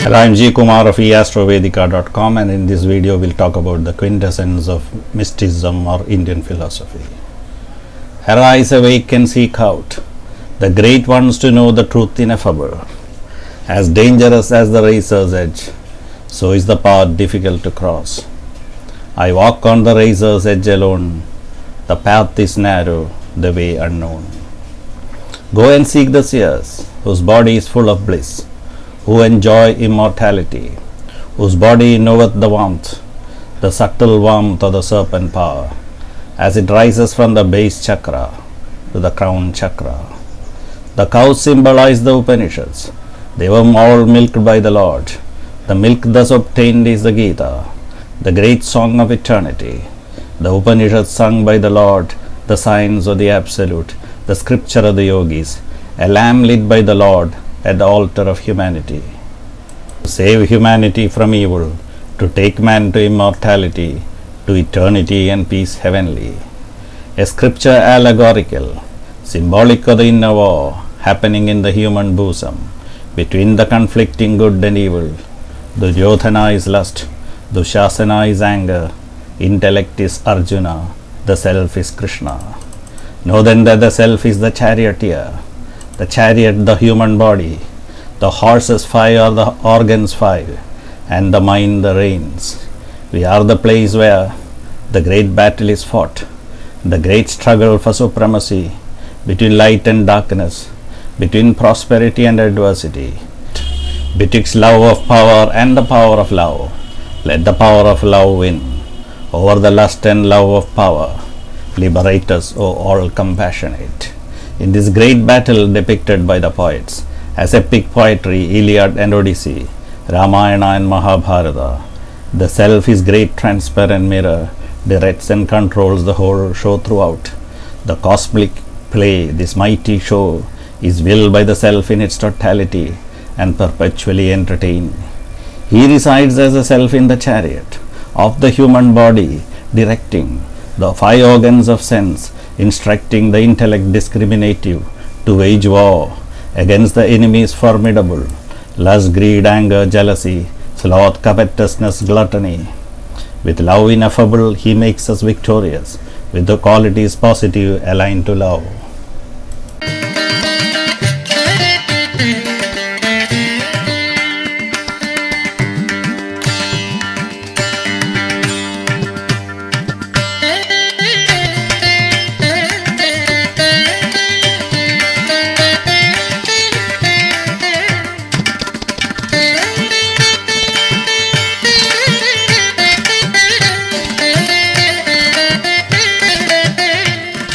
Hello, I'm G. Kumar of eastrovedica.com, and in this video we'll talk about the quintessence of mysticism or Indian philosophy. Arise, awake and seek out the great ones to know the truth ineffable. As dangerous as the razor's edge, so is the path difficult to cross. I walk on the razor's edge alone. The path is narrow, the way unknown. Go and seek the seers, whose body is full of bliss, who enjoy immortality, whose body knoweth the warmth, the subtle warmth of the serpent power, as it rises from the base chakra to the crown chakra. The cows symbolize the Upanishads. They were all milked by the Lord. The milk thus obtained is the Gita, the great song of eternity. The Upanishads sung by the Lord, the signs of the Absolute, the scripture of the yogis, a lamb lit by the Lord at the altar of humanity. To save humanity from evil, to take man to immortality, to eternity and peace heavenly. A scripture allegorical, symbolic of the inner war happening in the human bosom, between the conflicting good and evil. Duryodhana is lust, Dushasana is anger, intellect is Arjuna, the self is Krishna. Know then that the self is the charioteer, the chariot the human body, the horses five are the organs five, and the mind the reins. We are the place where the great battle is fought, the great struggle for supremacy between light and darkness, between prosperity and adversity, betwixt love of power and the power of love. Let the power of love win over the lust and love of power. Liberate us, O all compassionate. In this great battle depicted by the poets as epic poetry, Iliad and Odyssey, Ramayana and Mahabharata, the self is great transparent mirror, directs and controls the whole show throughout. The cosmic play, this mighty show, is willed by the self in its totality and perpetually entertained. He resides as a self in the chariot of the human body, directing the five organs of sense, instructing the intellect discriminative to wage war against the enemies formidable, lust, greed, anger, jealousy, sloth, covetousness, gluttony. With love ineffable, he makes us victorious, with the qualities positive aligned to love.